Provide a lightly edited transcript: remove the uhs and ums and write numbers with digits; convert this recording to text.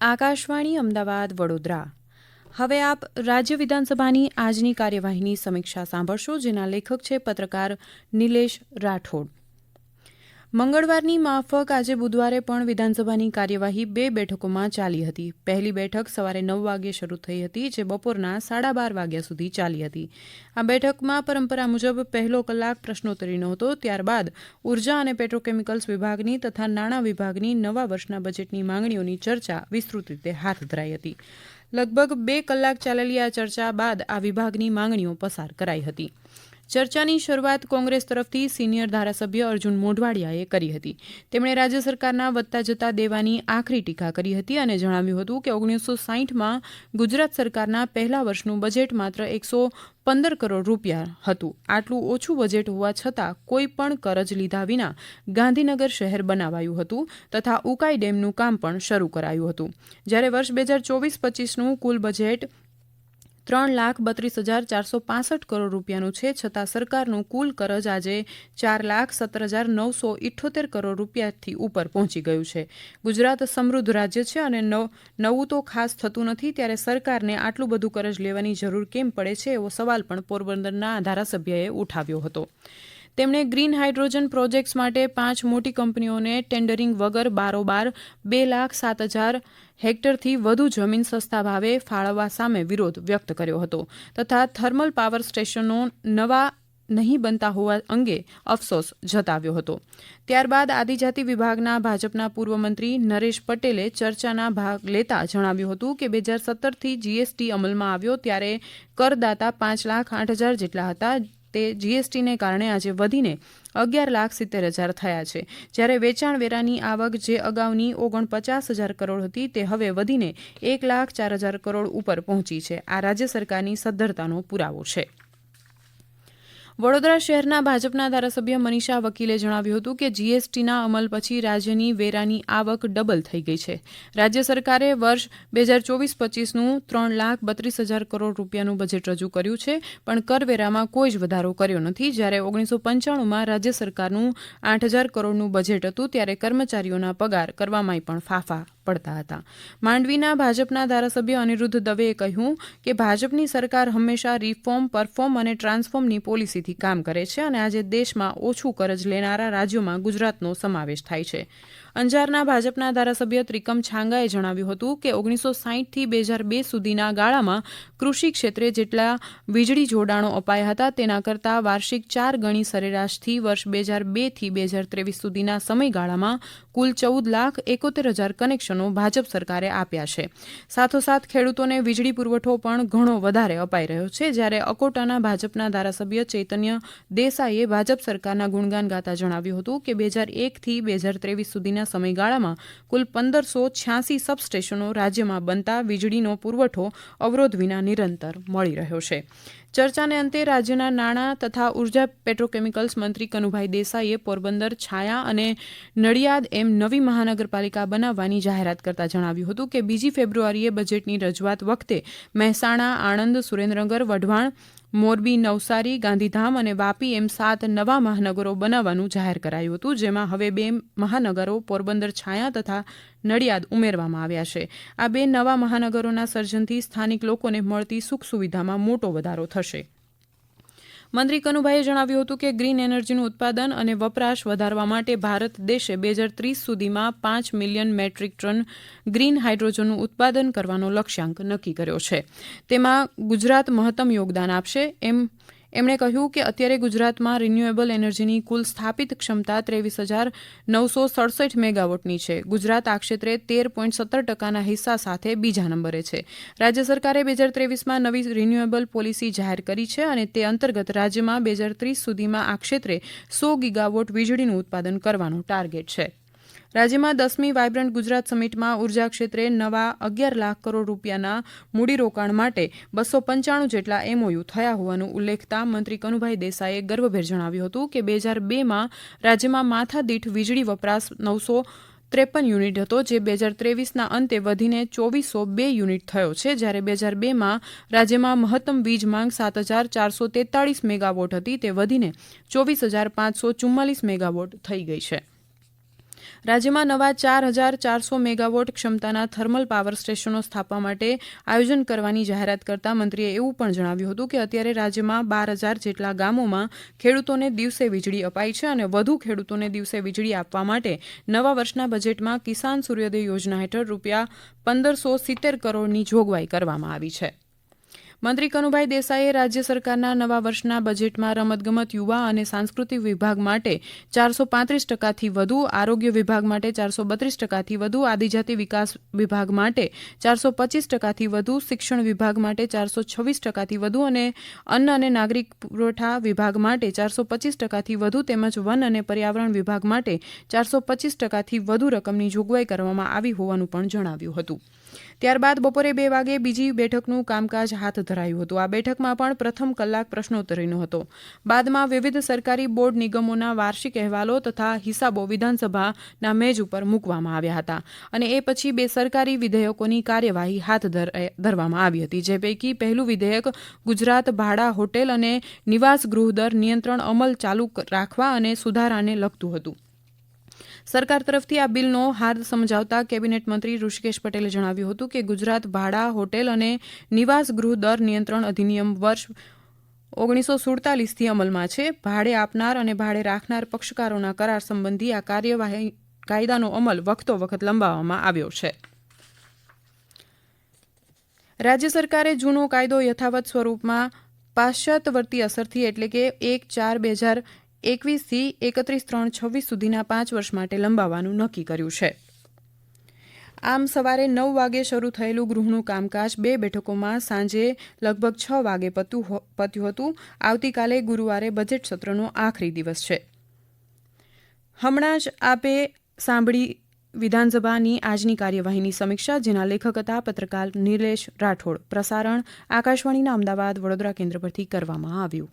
આકાશવાણી અમદાવાદ વડોદરા. હવે આપ રાજ્ય વિધાનસભાની આજની કાર્યવાહીની સમીક્ષા સાંભળશો, જેના લેખક છે પત્રકાર નિલેશ રાઠોડ. મંગળવારની માફક આજે બુધવારે પણ વિધાનસભાની કાર્યવાહી 2 બેઠકોમાં ચાલી હતી. પહેલી બેઠક સવારે 9 વાગ્યે શરૂ થઈ હતી, જે બપોરના 12:30 વાગ્યા સુધી ચાલી હતી. આ બેઠકમાં પરંપરા મુજબ પહેલો કલાક પ્રશ્નોત્તરીનો હતો. ત્યારબાદ ઉર્જા અને પેટ્રોકેમિકલ્સ વિભાગની તથા નાણાં વિભાગની નવા વર્ષના બજેટની માંગણીઓની ચર્ચા વિસ્તૃત રીતે હાથ ધરાઈ હતી. લગભગ 2 કલાક ચાલેલી આ ચર્ચા બાદ આ વિભાગની માંગણીઓ પસાર કરાઈ હતી. ચર્ચાની શરૂઆત કોંગ્રેસ તરફથી સિનિયર ધારાસભ્ય અર્જુન મોઢવાડિયાએ કરી હતી. તેમણે રાજ્ય સરકારના વધતા જતા દેવાની આકરી ટીકા કરી હતી અને જણાવ્યું હતું કે 1960માં ગુજરાત સરકારના પહેલા વર્ષનું બજેટ માત્ર 115 કરોડ રૂપિયા હતું. આટલું ઓછું બજેટ હોવા છતાં કોઈ પણ કરજ લીધા વિના ગાંધીનગર શહેર બનાવાયું હતું તથા ઉકાઈ ડેમનું કામ પણ શરૂ કરાયું હતું. જ્યારે વર્ષ 2024-25નું કુલ બજેટ 3,32,465 કરોડ રૂપિયાનું છે, છતાં સરકારનું કુલ કરજ આજે 4,17,978 કરોડ રૂપિયાથી ઉપર પહોંચી ગયું છે. ગુજરાત સમૃદ્ધ રાજ્ય છે અને નવું તો ખાસ થતું નથી, ત્યારે સરકારને આટલું બધું કરજ લેવાની જરૂર કેમ પડે છે, એવો સવાલ પણ પોરબંદરના ધારાસભ્યએ ઉઠાવ્યો હતો. તેમણે ગ્રીન હાઇડ્રોજન પ્રોજેક્ટ્સ માટે 5 મોટી કંપનીઓને ટેન્ડરિંગ વગર બારોબાર 2,07,000 હેક્ટરથી વધુ જમીન સસ્તા ભાવે ફાળવવા સામે વિરોધ વ્યક્ત કર્યો હતો તથા થર્મલ પાવર સ્ટેશનો નવા નહીં બનતા હોવા અંગે અફસોસ જતાવ્યો હતો. ત્યારબાદ આદિજાતિ વિભાગના ભાજપના પૂર્વ મંત્રી નરેશ પટેલે ચર્ચાના ભાગ લેતા જણાવ્યું હતું કે 2017થી જીએસટી અમલમાં આવ્યો ત્યારે કરદાતા 5,08,000 જેટલા હતા. તે જીએસટીને કારણે આજે વધીને 11,70,000 થયા છે. જ્યારે વેચાણ વેરાની આવક જે અગાઉની 49,000 કરોડ હતી તે હવે વધીને 1,04,000 કરોડ ઉપર પહોંચી છે. આ રાજ્ય સરકારની સદ્ધરતાનો પુરાવો છે. વડોદરા શહેરના ભાજપના ધારાસભ્ય મનીષા વકીલે જણાવ્યું હતું કે જીએસટીના અમલ પછી રાજ્યની વેરાની આવક ડબલ થઈ ગઈ છે. રાજ્ય સરકારે વર્ષ 2024-25નું 3,32,000 કરોડ રૂપિયાનું બજેટ રજૂ કર્યું છે, પણ કરવેરામાં કોઈ જ વધારો કર્યો નથી. જ્યારે 1995માં રાજ્ય સરકારનું 8,000 કરોડનું બજેટ હતું, ત્યારે કર્મચારીઓના પગાર કરવામાંય પણ ફાંફા પડતા હતા. માંડવીના ભાજપના ધારાસભ્ય અનિરુદ્ધ દવેએ કહ્યું કે ભાજપની સરકાર હંમેશા રિફોર્મ, પરફોર્મ અને ટ્રાન્સફોર્મની પોલિસીથી કામ કરે છે અને આજે દેશમાં ઓછું કરજ લેનારા રાજ્યોમાં ગુજરાતનો સમાવેશ થાય છે. અંજારના ભાજપના ધારાસભ્ય ત્રિકમ છાંગાએ જણાવ્યું હતું કે 1960થી 2002 સુધીના ગાળામાં કૃષિ ક્ષેત્રે જેટલા વીજળી જોડાણો અપાયા હતા તેના કરતાં વાર્ષિક 4 ગણી સરેરાશથી વર્ષ 2002થી 2023 સુધીના સમયગાળામાં કુલ 14,71,000 કનેક્શનો ભાજપ સરકારે આપ્યા છે. સાથોસાથ ખેડૂતોને વીજળી પુરવઠો પણ ઘણો વધારે અપાઈ રહ્યો છે. જ્યારે અકોટાના ભાજપના ધારાસભ્ય ચૈતન્ય દેસાઈએ ભાજપ સરકારના ગુણગાન ગાતા જણાવ્યું હતું કે 2001થી 2023 સુધીના સમયગાળામાં કુલ 1,586 સબસ્ટેશનો રાજ્યમાં બનતા વીજળીનો પુરવઠો અવરોધ વિના નિરંતર મળી રહ્યો છે. ચર્ચાને અંતે રાજ્યના નાણાં તથા ઉર્જા પેટ્રોકેમિકલ્સ મંત્રી કનુભાઈ દેસાઈએ પોરબંદર, છાયા અને નડિયાદ એમ નવી મહાનગરપાલિકા બનાવવાની જાહેરાત કરતા જણાવ્યું હતું કે 2 ફેબ્રુઆરીએ બજેટની રજૂઆત વખતે મહેસાણા, આણંદ, સુરેન્દ્રનગર, વઢવાણ, મોરબી, નવસારી, ગાંધીધામ અને વાપી એમ 7 નવા મહાનગરો બનાવવાનું જાહેર કરાયું હતું, જેમાં હવે 2 મહાનગરો પોરબંદર, છાયા તથા નડિયાદ ઉમેરવામાં આવ્યા છે. આ 2 નવા મહાનગરોના સર્જનથી સ્થાનિક લોકોને મળતી સુખ સુવિધામાં મોટો વધારો થશે. મંત્રી કનુભાઈએ જણાવ્યું હતું કે ગ્રીન એનર્જીનું ઉત્પાદન અને વપરાશ વધારવા માટે ભારત દેશે 2030 સુધીમાં 5 મિલિયન મેટ્રિક ટન ગ્રીન હાઇડ્રોજનનું ઉત્પાદન કરવાનો લક્ષ્યાંક નક્કી કર્યો છે. તેમાં ગુજરાત મહત્તમ યોગદાન આપશે. એમણે કહ્યું કે અત્યારે ગુજરાતમાં રિન્યુએબલ એનર્જીની કુલ સ્થાપિત ક્ષમતા 23,967 મેગાવોટની છે. ગુજરાત આ ક્ષેત્રે 13.17% હિસ્સા સાથે બીજા નંબરે છે. રાજ્ય સરકારે 2023માં નવી રિન્યુએબલ પોલિસી જાહેર કરી છે અને તે અંતર્ગત રાજ્યમાં 2030 સુધીમાં આ ક્ષેત્રે 100 ગીગાવોટ વીજળીનું ઉત્પાદન કરવાનો ટાર્ગેટ છે. રાજ્યમાં 10મી વાયબ્રન્ટ ગુજરાત સમિટમાં ઉર્જા ક્ષેત્રે નવા 11 લાખ કરોડ રૂપિયાના મૂડીરોકાણ માટે 295 જેટલા એમઓયુ થયા હોવાનું ઉલ્લેખતા મંત્રી કનુભાઈ દેસાઈએ ગર્વભેર જણાવ્યું હતું કે 2002માં રાજ્યમાં માથાદીઠ વીજળી વપરાશ 953 યુનિટ હતો, જે 2023ના અંતે વધીને 2402 યુનિટ થયો છે. જ્યારે 2002માં રાજ્યમાં મહત્તમ વીજ માંગ 7,443 મેગાવોટ હતી, તે વધીને 24,544 મેગાવોટ થઈ ગઈ છે. રાજ્યમાં નવા 4,400 મેગાવોટ ક્ષમતાના થર્મલ પાવર સ્ટેશનો સ્થાપવા માટે આયોજન કરવાની જાહેરાત કરતા મંત્રીએ એવું પણ જણાવ્યું હતું કે અત્યારે રાજ્યમાં 12,000 જેટલા ગામોમાં ખેડૂતોને દિવસે વીજળી અપાય છે અને વધુ ખેડૂતોને દિવસે વીજળી આપવા માટે નવા વર્ષના બજેટમાં કિસાન સૂર્યોદય યોજના હેઠળ ₹1,570 કરોડની જોગવાઈ કરવામાં આવી છે. મંત્રી કનુભાઈ દેસાઈએ રાજ્ય સરકારના નવા વર્ષના બજેટમાં રમતગમત, યુવા અને સાંસ્કૃતિક વિભાગ માટે 435%થી વધુ, આરોગ્ય વિભાગ માટે 432%થી વધુ, આદિજાતિ વિકાસ વિભાગ માટે 425%થી વધુ, શિક્ષણ વિભાગ માટે 426%થી વધુ અને અન્ન અને નાગરિક પુરવઠા વિભાગ માટે 425%થી વધુ તેમજ વન અને પર્યાવરણ વિભાગ માટે 425%થી વધુ રકમની જોગવાઈ કરવામાં આવી હોવાનું પણ જણાવ્યું હતું. ત્યારબાદ બપોરે 2 વાગે બીજી બેઠકનું કામકાજ હાથ ધરાયું હતું. આ બેઠકમાં પણ પ્રથમ કલાક પ્રશ્નોત્તરીનો હતો. બાદમાં વિવિધ સરકારી બોર્ડ નિગમોના વાર્ષિક અહેવાલો તથા હિસાબો વિધાનસભાના મેજ ઉપર મૂકવામાં આવ્યા હતા અને એ પછી 2 સરકારી વિધેયકોની કાર્યવાહી હાથ ધરવામાં આવી હતી. જે પૈકી પહેલું વિધેયક ગુજરાત ભાડા હોટેલ અને નિવાસ ગૃહ દર નિયંત્રણ અમલ ચાલુ રાખવા અને સુધારાને લગતું હતું. સરકાર તરફથી આ બિલનો હાર્દ સમજાવતા કેબિનેટ મંત્રી ઋષિકેશ પટેલે જણાવ્યું હતું કે ગુજરાત ભાડા હોટેલ અને નિવાસ ગૃહ દર નિયંત્રણ અધિનિયમ વર્ષ 1947થી અમલમાં છે. ભાડે આપનાર અને ભાડે રાખનાર પક્ષકારોના કરાર સંબંધી આ કાર્યવાહી કાયદાનો અમલ વખતો વખત લંબાવવામાં આવ્યો છે. રાજ્ય સરકારે જૂનો કાયદો યથાવત સ્વરૂપમાં પાશ્ચાત્યવર્તી અસરથી એટલે કે 1/4/2021થી 31/3/26 સુધીના 5 વર્ષ માટે લંબાવવાનું નક્કી કર્યું છે. આમ સવારે 9 વાગે શરૂ થયેલું ગૃહનું કામકાજ 2 બેઠકોમાં સાંજે લગભગ 6 વાગે પત્યું હતું. આવતીકાલે ગુરુવારે બજેટ સત્રનો આખરી દિવસ છે. હમણાં જ આપે સાંભળી વિધાનસભાની આજની કાર્યવાહીની સમીક્ષા, જેના લેખક હતા પત્રકાર નિલેશ રાઠોડ. પ્રસારણ આકાશવાણીના અમદાવાદ વડોદરા કેન્દ્ર પરથી કરવામાં આવ્યું.